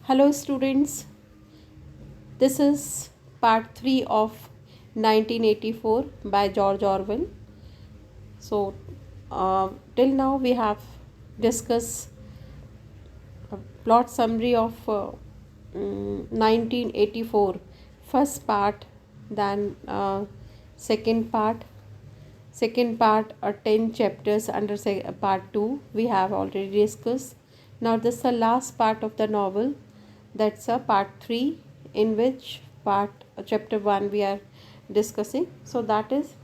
Hello, students. This is part 3 of 1984 by George Orwell. So, till now we have discussed a plot summary of 1984, first part, then second part. Second part, 10 chapters under part 2, we have already discussed. Now, this is the last part of the novel. That's a part 3, in which chapter 1 we are discussing. So that is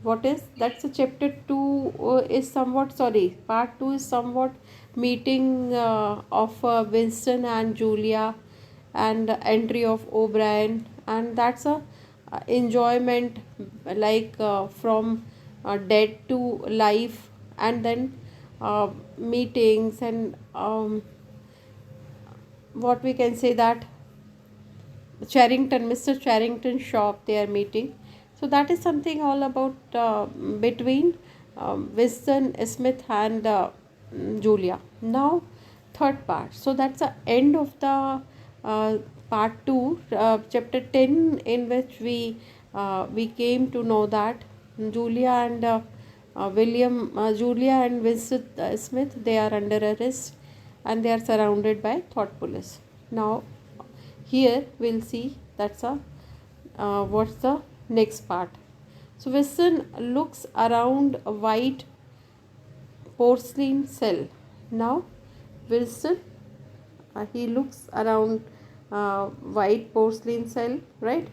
what is that's a chapter 2 is somewhat, sorry, part 2 is somewhat meeting of Winston and Julia, and entry of O'Brien, and that's a enjoyment, like from dead to life, and then meetings, and what we can say that Mr. Charrington shop they are meeting. So that is something all about between Winston Smith and Julia. Now, third part. So that's the end of the uh, part 2, chapter 10, in which we came to know that Julia and Julia and Winston Smith, they are under arrest, and they are surrounded by thought police. Now, here we'll see that's a what's the next part. So Winston looks around a white porcelain cell. Now Wilson, he looks around white porcelain cell, right?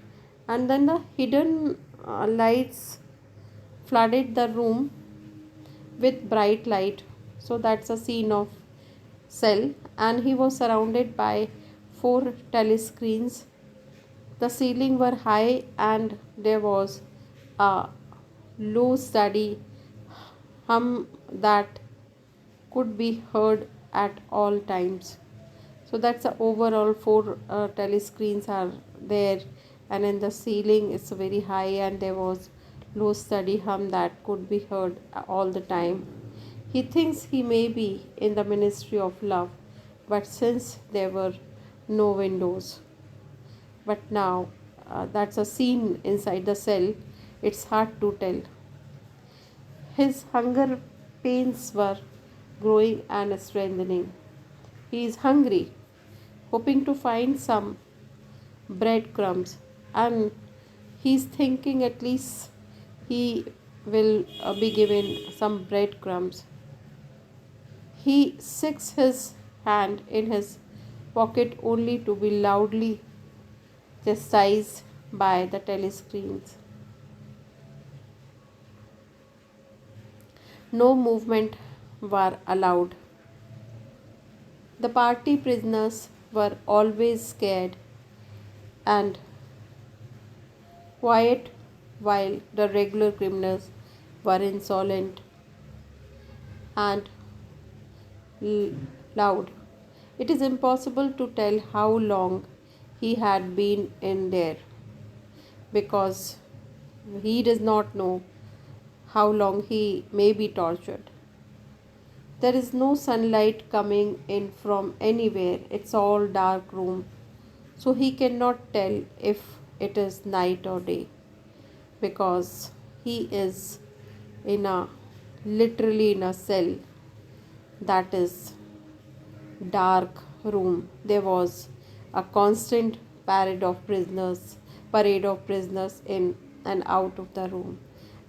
And then the hidden lights flooded the room with bright light. So that's a scene of cell, and he was surrounded by four telescreens. The ceiling were high, and there was a low steady hum that could be heard at all times. So that's the overall four telescreens are there, and in the ceiling it's very high, and there was low steady hum that could be heard all the time. He thinks he may be in the ministry of love, but since there were no windows, but now that's a scene inside the cell, it's hard to tell. His hunger pains were growing and strengthening. He is hungry, hoping to find some breadcrumbs, and he's thinking at least he will be given some breadcrumbs. He sticks his hand in his pocket only to be loudly chastised by the telescreens. No movement were allowed. The party prisoners were always scared and quiet, while the regular criminals were insolent and loud. It is impossible to tell how long he had been in there, because he does not know how long he may be tortured. There is no sunlight coming in from anywhere. It's all dark room. So he cannot tell if it is night or day, because he is in a literally in a cell that is dark room. There was a constant parade of prisoners in and out of the room,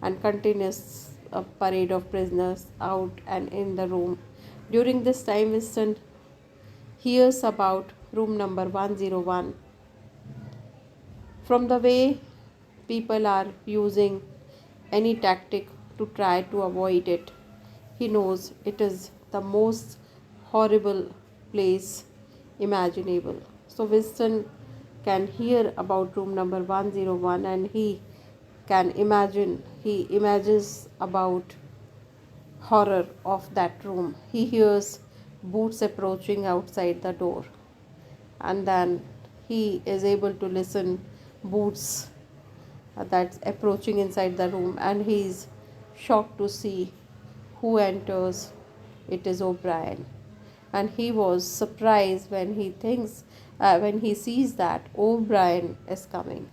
and continuous parade of prisoners out and in the room. During this time, Winston hears about room number 101. From the way people are using any tactic to try to avoid it, he knows it is the most horrible place imaginable. So Winston can hear about room number 101, and he imagines about horror of that room. He hears boots approaching outside the door, and then he is able to listen boots that's approaching inside the room, and he is shocked to see who enters. It is O'Brien. and he was surprised when when he sees that O'Brien is coming.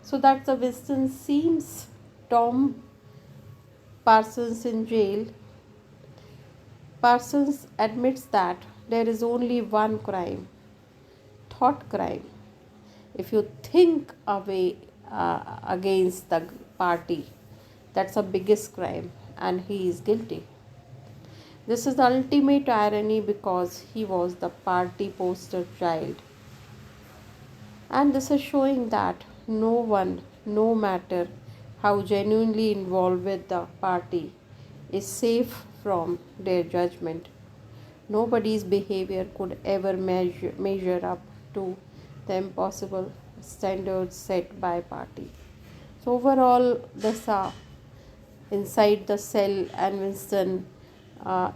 So that's the Winston seems Tom Parsons in jail. Parsons admits that there is only one crime, thought crime. If you think away against the party, that's the biggest crime, and he is guilty. This is the ultimate irony because he was the party poster child. And this is showing that no one, no matter how genuinely involved with the party, is safe from their judgment. Nobody's behavior could ever measure up to the impossible standards set by party. So overall, this inside the cell, and Winston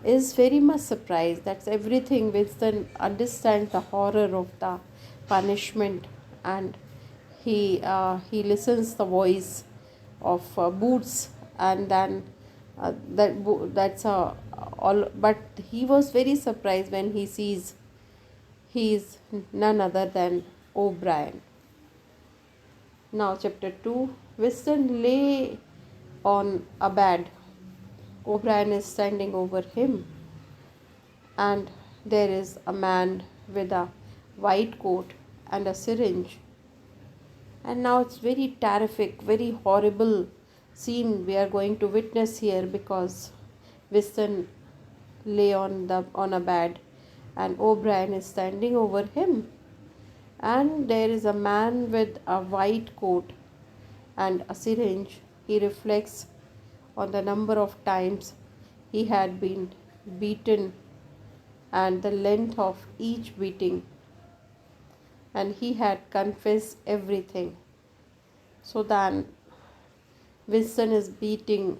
is very much surprised. That's everything. Winston understands the horror of the punishment, and he listens the voice of Boots, and then that's all. But he was very surprised when he sees he is none other than O'Brien. Now, chapter 2. Winston lay on a bed. O'Brien is standing over him, and there is a man with a white coat and a syringe. And now it's very terrific, very horrible scene we are going to witness here, because Winston lay on a bed, and O'Brien is standing over him, and there is a man with a white coat and a syringe. He reflects on the number of times he had been beaten and the length of each beating, and he had confessed everything. So then Winston is being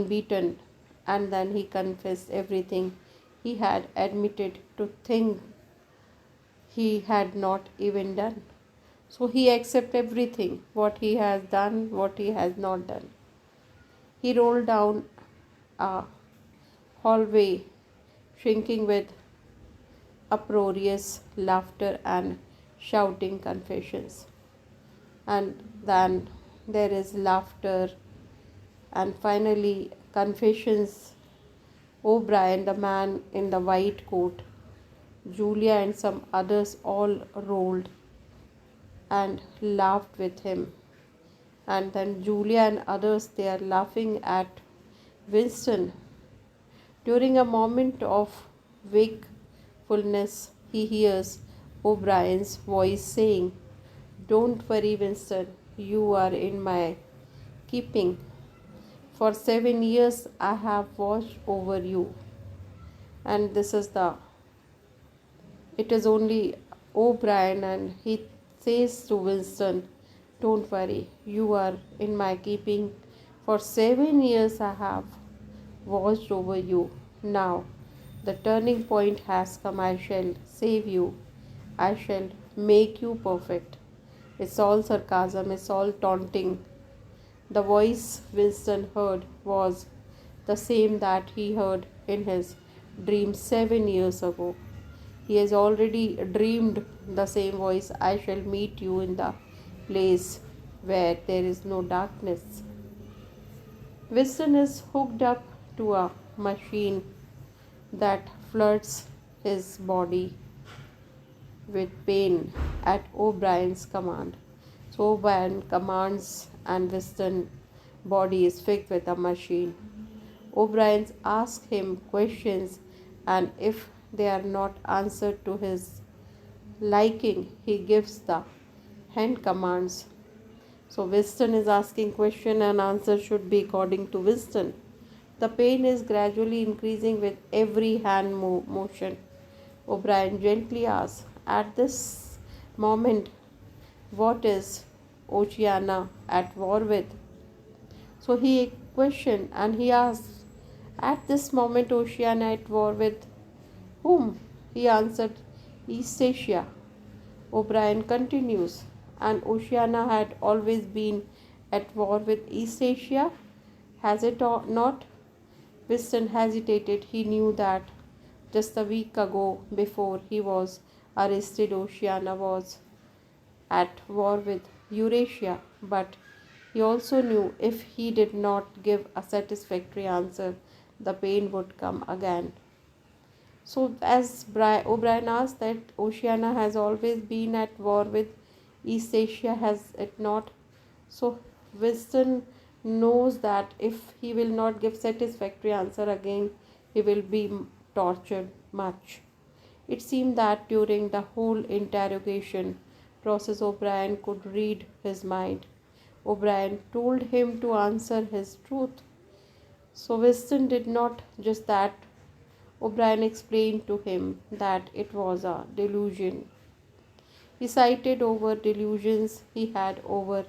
beaten, and then he confessed everything he had admitted to think he had not even done. So he accepts everything, what he has done, what he has not done. He rolled down a hallway, shrinking with uproarious laughter and shouting confessions. And then there is laughter, and finally confessions. O'Brien, the man in the white coat, Julia, and some others all rolled and laughed with him. And then Julia and others, they are laughing at Winston. During a moment of wakefulness, he hears O'Brien's voice saying, "Don't worry, Winston, you are in my keeping. For 7 years I have watched over you." And it is only O'Brien, and he says to Winston, "Don't worry, you are in my keeping. For 7 years I have watched over you. Now the turning point has come. I shall save you. I shall make you perfect." It's all sarcasm, it's all taunting. The voice Winston heard was the same that he heard in his dream 7 years ago. He has already dreamed the same voice. "I shall meet you in the place where there is no darkness." Winston is hooked up to a machine that floods his body with pain at O'Brien's command. So O'Brien commands, and Winston's body is fixed with a machine. O'Brien asks him questions, and if they are not answered to his liking, he gives the hand commands. So Winston is asking question, and answer should be according to Winston. The pain is gradually increasing with every hand motion. O'Brien gently asks, "At this moment, what is Oceana at war with?" So he questioned, and he asked, "At this moment, Oceana at war with whom?" He answered, "East Asia." O'Brien continues, "And Oceania had always been at war with East Asia, has it not?" Winston hesitated. He knew that Just a week ago, before he was arrested, Oceania was at war with Eurasia, but he also knew if he did not give a satisfactory answer, the pain would come again. So, as O'Brien asked, that Oceania has always been at war with East Asia, has it not? So, Winston knows that if he will not give satisfactory answer again, he will be tortured much. It seemed that during the whole interrogation process, O'Brien could read his mind. O'Brien told him to answer his truth. So Winston did not just that. O'Brien explained to him that it was a delusion. He cited over delusions he had over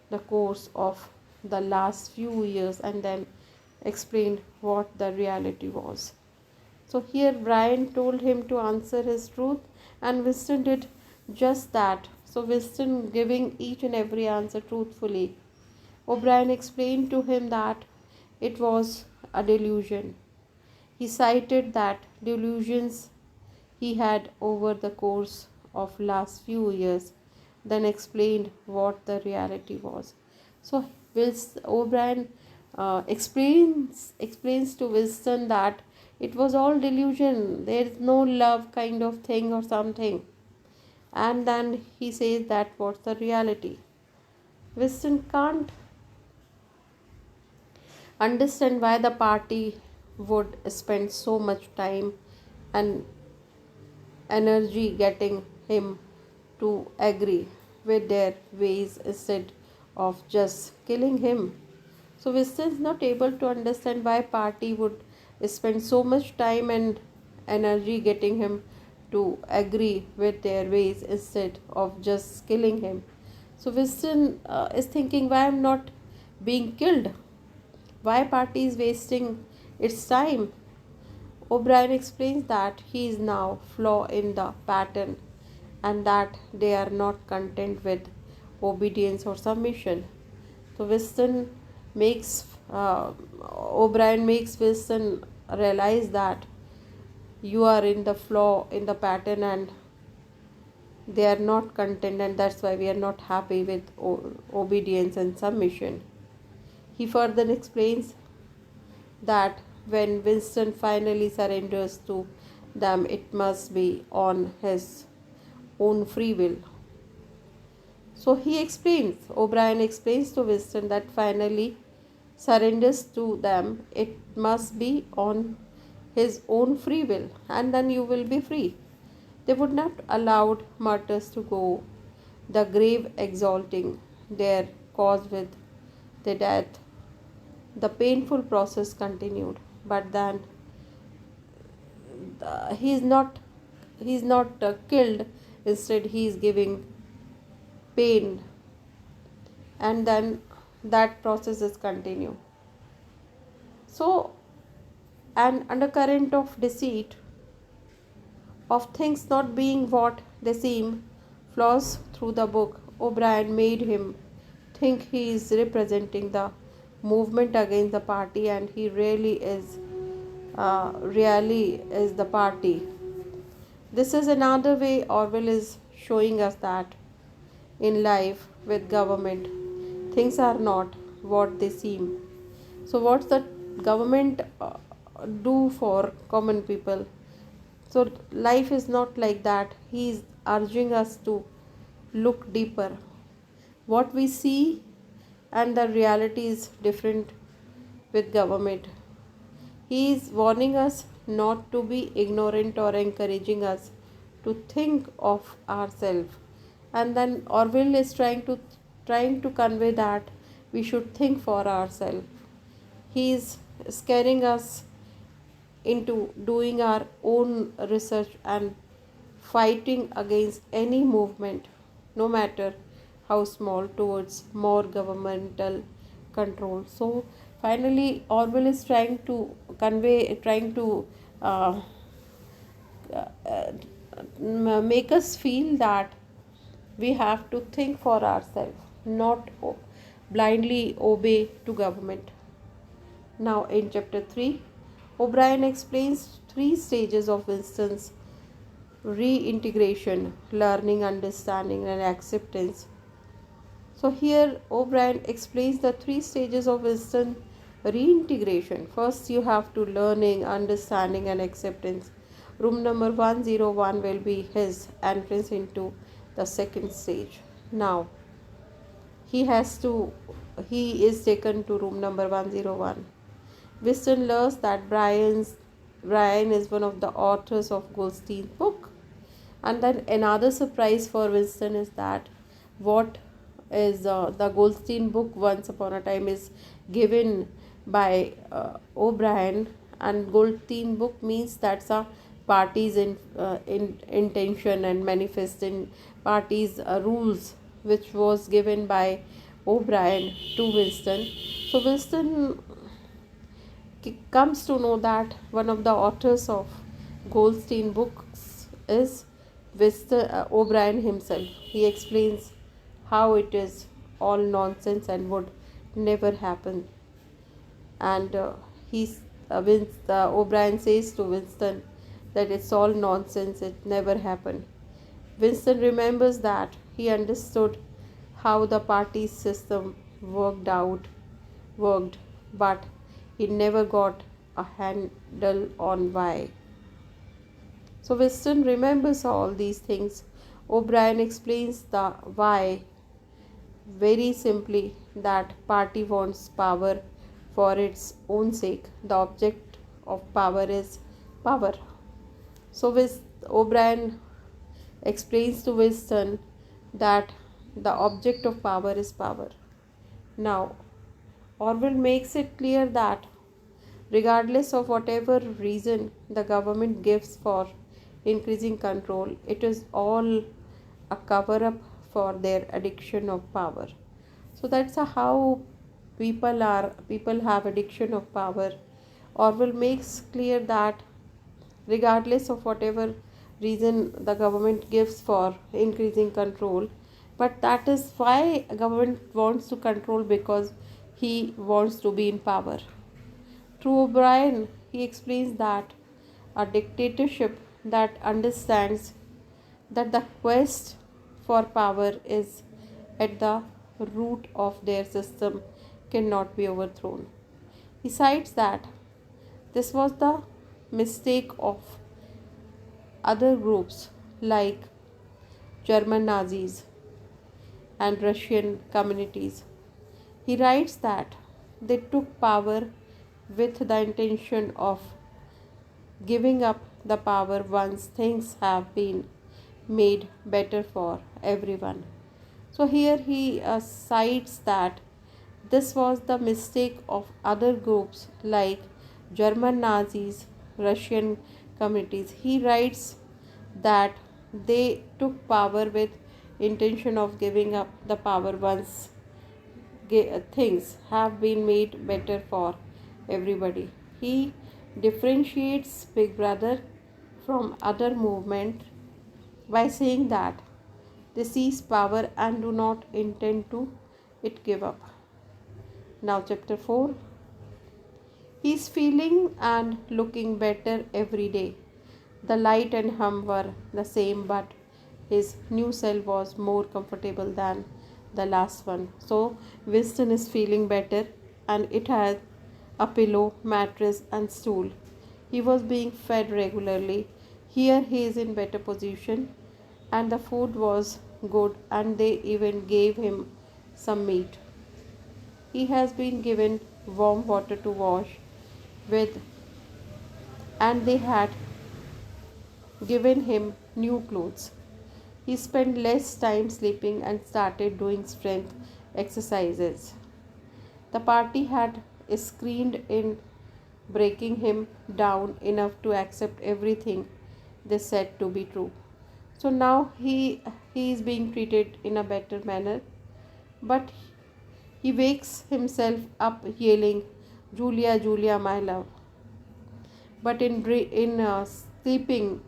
the course of the last few years and then explained what the reality was. So here Brian told him to answer his truth, and Winston did just that. So Winston giving each and every answer truthfully. O'Brien explained to him that it was a delusion. He cited that delusions he had over the course of last few years, then explained what the reality was. So O'Brien explains to Winston that it was all delusion. There is no love kind of thing or something. And then he says that what's the reality. Winston can't understand why the party would spend so much time and energy getting him to agree with their ways instead of just killing him. So Winston is not able to understand why party would spend so much time and energy getting him to agree with their ways instead of just killing him. So Winston is thinking, why I'm not being killed? Why party is wasting its time? O'Brien explains that he is now flaw in the pattern and that they are not content with obedience or submission. So Winston makes O'Brien makes Winston realize that you are in the flaw in the pattern and they are not content, and that's why we are not happy with obedience and submission. He further explains that when Winston finally surrenders to them, it must be on his own free will. So O'Brien explains to Winston that finally surrenders to them, it must be on his own free will, and then you will be free. They would not allow martyrs to go the grave exalting their cause with the death. The painful process continued, but then he is not killed. Instead, he is giving pain, and then that process is continue. So, an undercurrent of deceit, of things not being what they seem, flows through the book. O'Brien made him think he is representing the movement against the party, and he really is the party. This is another way Orwell is showing us that in life with government, things are not what they seem. So, what's the government do for common people? So, life is not like that. He is urging us to look deeper. What we see and the reality is different with government. He is warning us not to be ignorant or encouraging us to think of ourselves. And then Orwell is trying to convey that we should think for ourselves. He is scaring us into doing our own research and fighting against any movement, no matter how small, towards more governmental control. So finally, Orwell is trying to uh, make us feel that we have to think for ourselves, not blindly obey to government. Now in chapter 3, O'Brien explains three stages of Winston's reintegration: learning, understanding, and acceptance. So here O'Brien explains the three stages of Winston reintegration. First, you have to learning, understanding, and acceptance. Room number 101 will be his entrance into the second stage. Now he is taken to room number 101. Winston learns that Brian is one of the authors of Goldstein's book. And then another surprise for Winston is that what is the Goldstein book Once Upon a Time is given by O'Brien, and Goldstein book means that's a party's in intention and manifesting party's rules, which was given by O'Brien to Winston. So Winston comes to know that one of the authors of Goldstein books is O'Brien himself. He explains how it is all nonsense and would never happen. And O'Brien says to Winston that it's all nonsense, it never happened. Winston remembers that he understood how the party system worked, but he never got a handle on why. So Winston remembers all these things. O'Brien explains the why very simply, that party wants power for its own sake. The object of power is power. So O'Brien explains to Winston that the object of power is power. Now, Orwell makes it clear that regardless of whatever reason the government gives for increasing control, it is all a cover up for their addiction of power. So that's how people have addiction of power. Orwell makes clear that regardless of whatever reason the government gives for increasing control, but that is why government wants to control, because he wants to be in power. Through O'Brien, he explains that a dictatorship that understands that the quest for power is at the root of their system cannot be overthrown. He cites that this was the mistake of other groups like German Nazis and Russian communities. He writes that they took power with the intention of giving up the power once things have been made better for everyone. So here he cites that this was the mistake of other groups like German Nazis, Russian communities. He writes that they took power with intention of giving up the power once things have been made better for everybody. He differentiates Big Brother from other movement by saying that they seize power and do not intend to it give up. Now chapter 4. He is feeling and looking better every day. The light and hum were the same, but his new cell was more comfortable than the last one. So Winston is feeling better, and it had a pillow, mattress, and stool. He was being fed regularly. Here he is in better position, and the food was good, and they even gave him some meat. He has been given warm water to wash with, and they had given him new clothes. He spent less time sleeping and started doing strength exercises. The party had screened in breaking him down enough to accept everything they said to be true. So now he is being treated in a better manner, but he wakes himself up yelling, "Julia, Julia, my love." But in sleeping,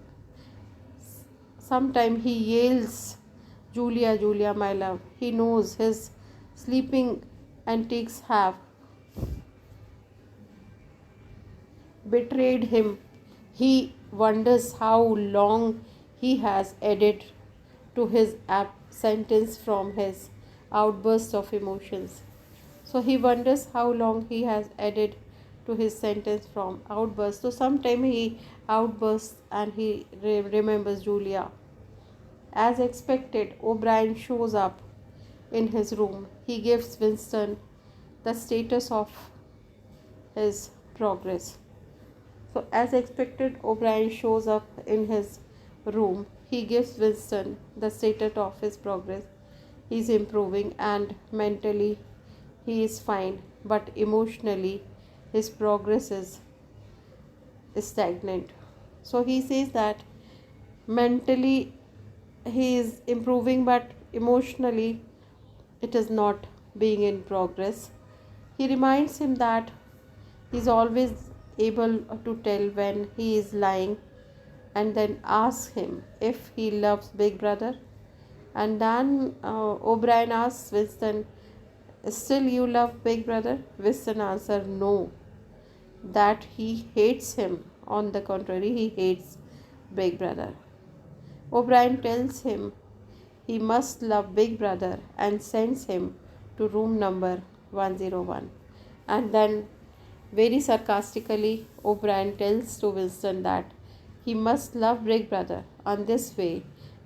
sometime he yells, "Julia, Julia, my love." He knows his sleeping antics have betrayed him. He wonders how long he has added to his sentence from his outburst of emotions. So he wonders how long he has added to his sentence from outburst. So sometime he outbursts and he remembers Julia. As expected, O'Brien shows up in his room. He gives Winston the status of his progress. So, as expected, O'Brien shows up in his room. He gives Winston the status of his progress. He's improving and mentally he is fine, but emotionally his progress is stagnant. So, he says that mentally he is improving, but emotionally it is not being in progress. He reminds him that he is always able to tell when he is lying, and then asks him if he loves Big Brother. And then O'Brien asks Winston, still you love Big Brother? Winston answers no, that he hates him. On the contrary, he hates Big Brother. O'Brien tells him he must love Big Brother and sends him to room number 101. And then, very sarcastically, O'Brien tells to Winston that he must love Big Brother. On this way,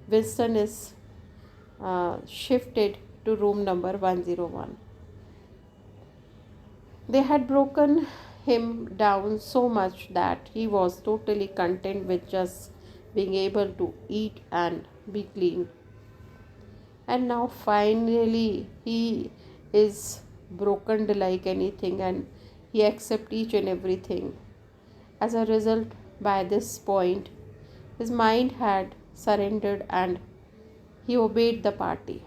Winston is shifted to room number 101. They had broken him down so much that he was totally content with just being able to eat and be clean. And now finally he is broken like anything and he accepts each and everything. As a result, by this point, his mind had surrendered and he obeyed the party.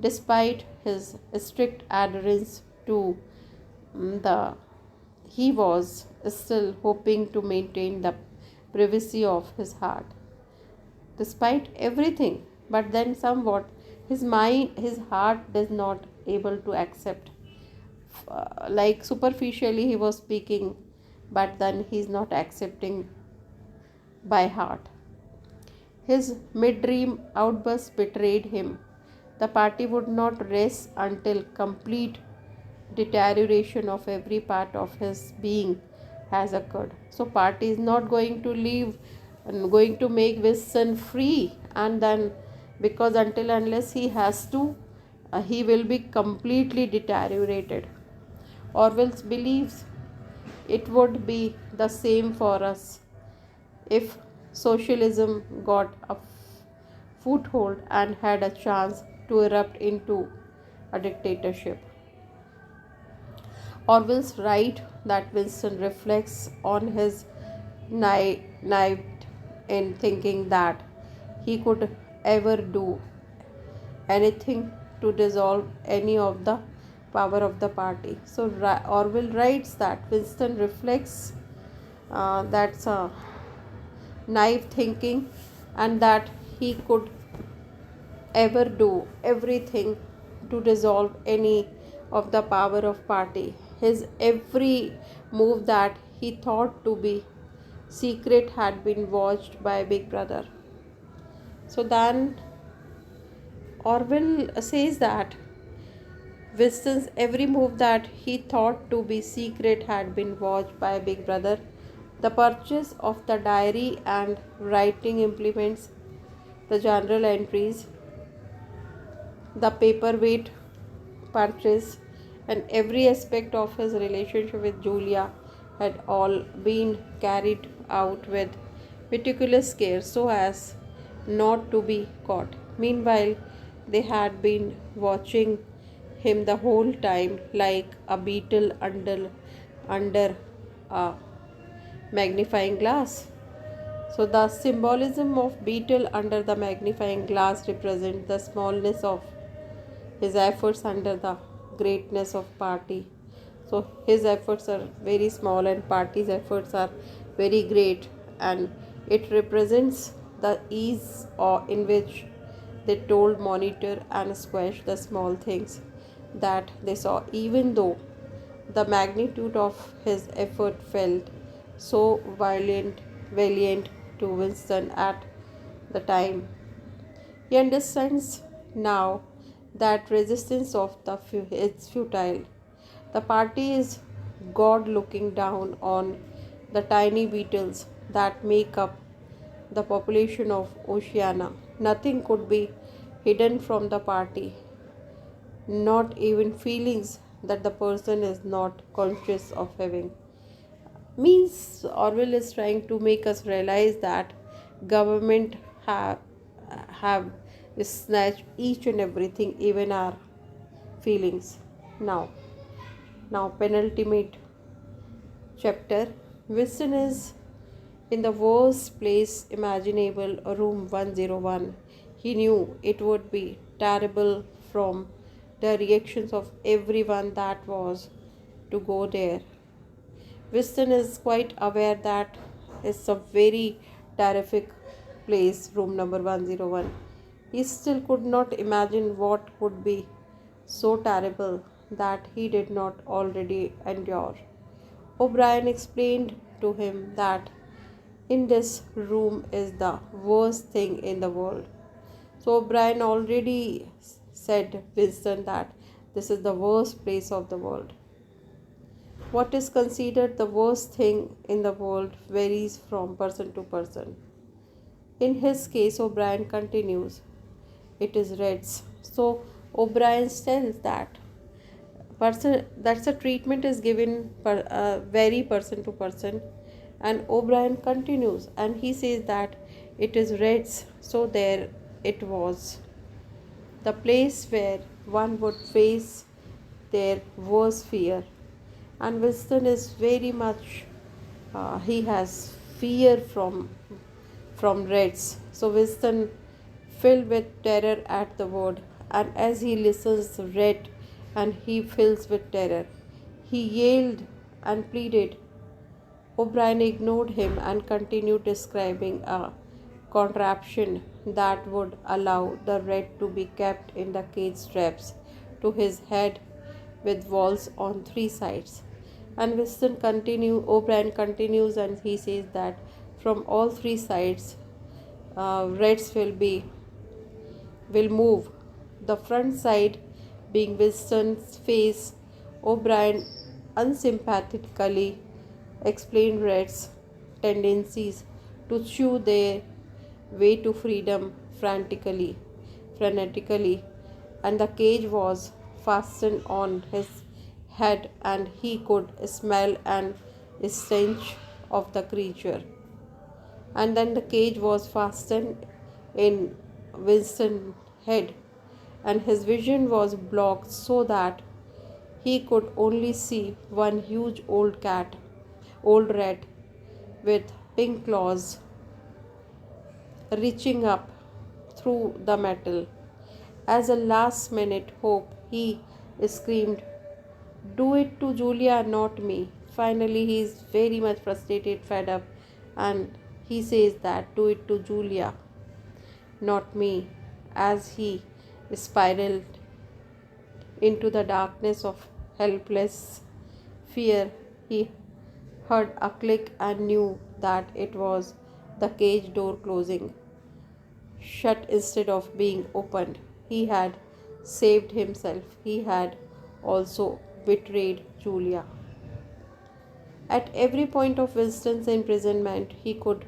Despite his strict adherence to the he was still hoping to maintain the privacy of his heart despite everything, but then somewhat his heart does not able to accept. Like superficially he was speaking, but then he's not accepting by heart. His mid-dream outburst betrayed him. The party would not rest until complete deterioration of every part of his being has occurred. So party is not going to leave and going to make Winston free, and then because until unless he has to, he will be completely deteriorated. Orwell believes it would be the same for us if socialism got a foothold and had a chance to erupt into a dictatorship. Orwell's right that Winston reflects on his naivety in thinking that he could ever do anything to dissolve any of the power of the party. So Orwell writes that Winston reflects that's a naive thinking, and that he could ever do everything to dissolve any of the power of party. His every move that he thought to be secret had been watched by Big Brother. So then Orwell says that Winston's every move that he thought to be secret had been watched by Big Brother. The purchase of the diary and writing implements, the journal entries, the paperweight purchase, and every aspect of his relationship with Julia had all been carried out with meticulous care so as not to be caught. Meanwhile, they had been watching him the whole time like a beetle under a magnifying glass. So the symbolism of beetle under the magnifying glass represents the smallness of his efforts under the greatness of party. So his efforts are very small and party's efforts are very great, and it represents the ease or in which they told monitor and squash the small things that they saw, even though the magnitude of his effort felt so valiant to Winston at the time. He understands now that resistance of is futile. The party is God looking down on the tiny beetles that make up the population of Oceania. Nothing could be hidden from the party, not even feelings that the person is not conscious of having. Means Orwell is trying to make us realize that government have snatched each and everything, even our feelings. Now, penultimate chapter. Winston is in the worst place imaginable, room 101. He knew it would be terrible from the reactions of everyone that was to go there. Winston is quite aware that it's a very terrific place, room number 101. He still could not imagine what could be so terrible that he did not already endure. O'Brien explained to him that in this room is the worst thing in the world. So O'Brien already said Winston that this is the worst place of the world. What is considered the worst thing in the world varies from person to person. In his case, O'Brien continues, it is Reds. So O'Brien tells that person that's a treatment is given vary person to person, and O'Brien continues and he says that it is Reds. So there it was, the place where one would face their worst fear. And Winston is very much he has fear from Reds. So Winston filled with terror at the word, and as he listens Red and he fills with terror. He yelled and pleaded. O'Brien ignored him and continued describing a contraption that would allow the rat to be kept in the cage straps to his head with walls on three sides. And O'Brien continues and he says that from all three sides, rats will move. The front side being Winston's face, O'Brien unsympathetically explained rats' tendencies to chew their way to freedom frenetically, and the cage was fastened on his head, and he could smell and stench of the creature. And then the cage was fastened in Winston's head, and his vision was blocked so that he could only see one huge old rat with pink claws reaching up through the metal. As a last minute hope, he screamed, "Do it to Julia, not me." Finally, he is very much frustrated, fed up, and he says that, "Do it to Julia, not me." As he spiraled into the darkness of helpless fear, he heard a click and knew that it was the cage door closing shut instead of being opened. He had saved himself. He had also betrayed Julia. At every point of Winston's imprisonment, he could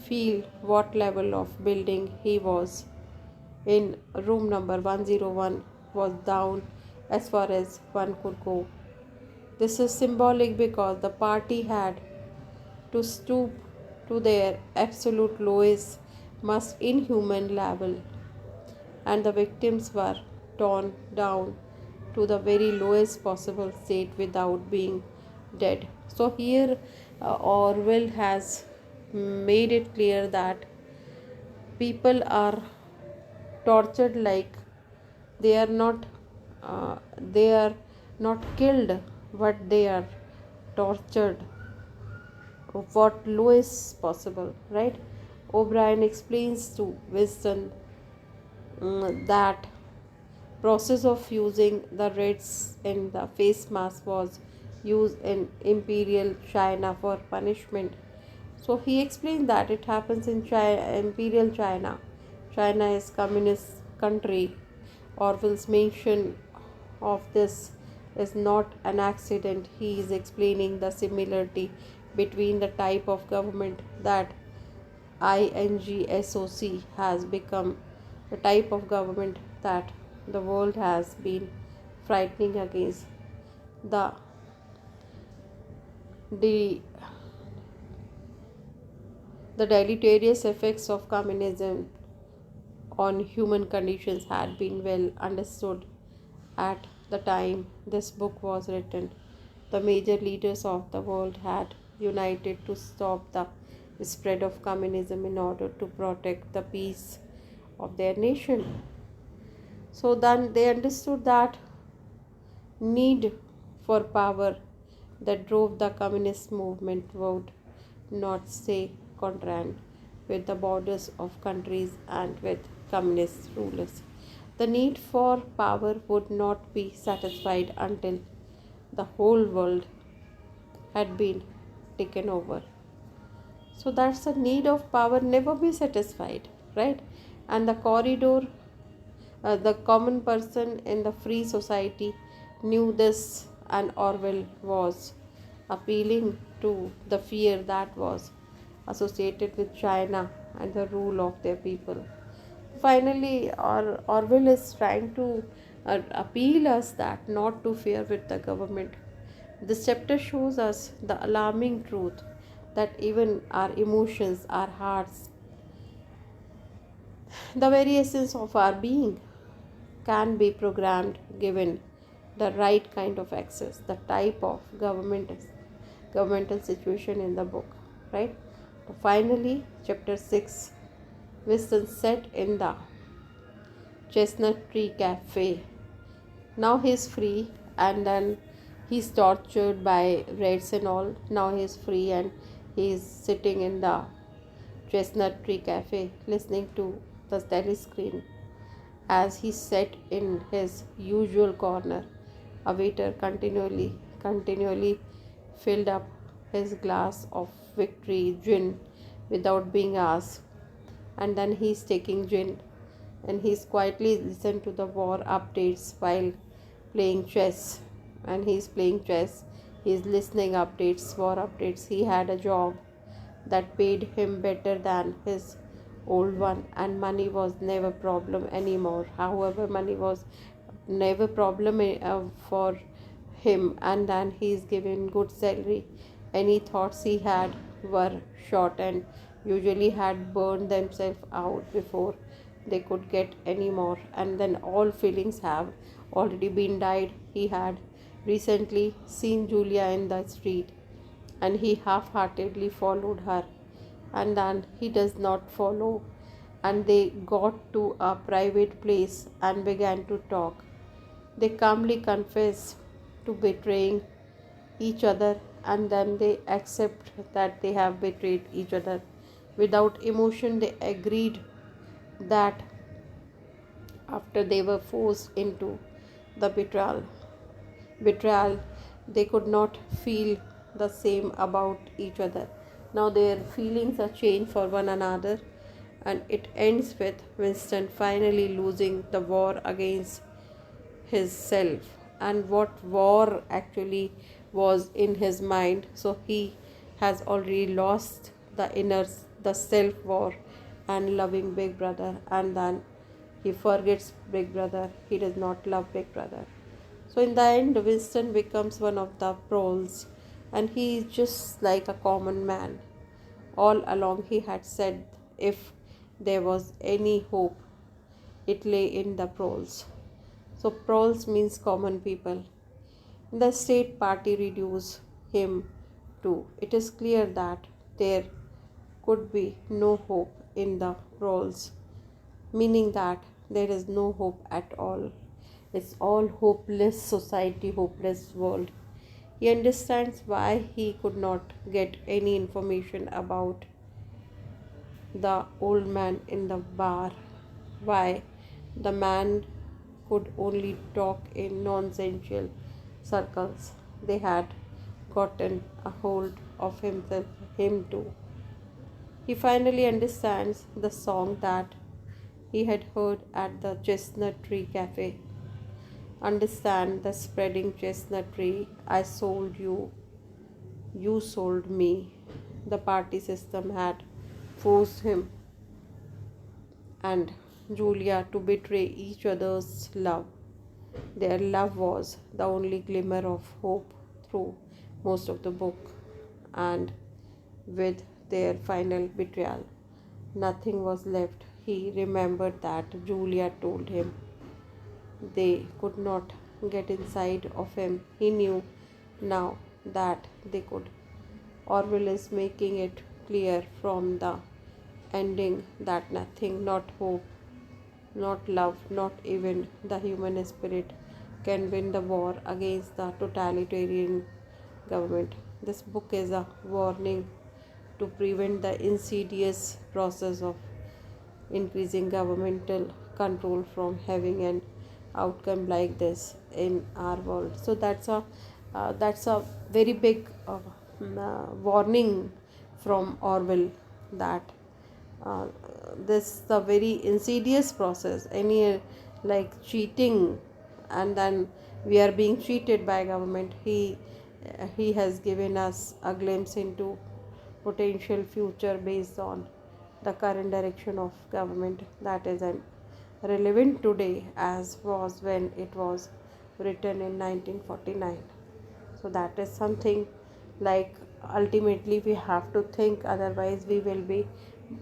feel what level of building he was in. Room number 101 was down as far as one could go. This is symbolic because the party had to stoop to their absolute lowest, most inhuman level, and the victims were torn down to the very lowest possible state without being dead. So, here Orwell has made it clear that people are tortured like they are not they are not killed, but they are tortured what lowest possible, right? O'Brien explains to Winston that process of using the reds in the face mask was used in imperial China for punishment. So he explained that it happens in imperial China. China is communist country. Orwell's mention of this is not an accident. He is explaining the similarity between the type of government that INGSOC has become, the type of government that the world has been frightening against, the the, the deleterious effects of communism on human conditions had been well understood at the time this book was written. The major leaders of the world had united to stop the spread of communism in order to protect the peace of their nation. So then they understood that need for power that drove the communist movement would not stay concerned with the borders of countries and with communist rulers. The need for power would not be satisfied until the whole world had been taken over. So that's the need of power never be satisfied, right? And the common person in the free society knew this, and Orwell was appealing to the fear that was associated with China and the rule of their people. Finally, Orwell is trying to appeal us that not to fear with the government. This chapter shows us the alarming truth that even our emotions, our hearts, the very essence of our being can be programmed given the right kind of access, the type of governmental situation in the book, right? Finally, chapter 6, Winston sat in the Chestnut Tree Cafe. Now he's free, and then he's tortured by rats and all. Now he's free and he's sitting in the Chestnut Tree Cafe listening to the telescreen. As he sat in his usual corner, a waiter continually filled up his glass of victory gin without being asked. And then he's taking gin and he's quietly listened to the war updates while playing chess. And he's playing chess, he's listening updates, war updates. He had a job that paid him better than his old one, and money was never problem anymore. However, money was never problem for him, and then he's given good salary. Any thoughts he had were short and usually had burned themselves out before they could get any more, and then all feelings have already been died. He had recently seen Julia in the street, and he half-heartedly followed her, and then he does not follow, and they got to a private place and began to talk. They calmly confess to betraying each other, and then they accept that they have betrayed each other. Without emotion, they agreed that after they were forced into the betrayal, they could not feel the same about each other. Now their feelings are changed for one another, and it ends with Winston finally losing the war against his self, and what war actually was in his mind. So he has already lost the self war and loving Big Brother, and then he forgets Big Brother. He does not love Big Brother. So in the end, Winston becomes one of the proles, and he is just like a common man. All along he had said if there was any hope, it lay in the proles. So proles means common people. The state party reduced him to. It is clear that there could be no hope in the proles, meaning that there is no hope at all. It's all hopeless society, hopeless world. He understands why he could not get any information about the old man in the bar, why the man could only talk in nonsensical circles. They had gotten a hold of him too. He finally understands the song that he had heard at the Chestnut Tree Cafe. Understand the spreading chestnut tree. I sold you, you sold me. The party system had forced him and Julia to betray each other's love. Their love was the only glimmer of hope through most of the book, and with their final betrayal, nothing was left. He remembered that Julia told him they could not get inside of him. He knew now that they could. Orwell is making it clear from the ending that nothing, not hope, not love, not even the human spirit, can win the war against the totalitarian government. This book is a warning to prevent the insidious process of increasing governmental control from having an outcome like this in our world. So that's a very big warning from Orwell that uh, this the very insidious process, any like cheating, and then we are being cheated by government. He has given us a glimpse into potential future based on the current direction of government that is an relevant today as was when it was written in 1949. So that is something like ultimately we have to think, otherwise we will be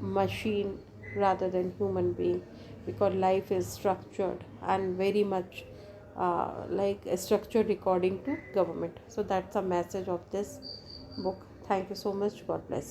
machine rather than human being, because life is structured and very much like structured according to government. So that's the message of this book. Thank you so much. God bless.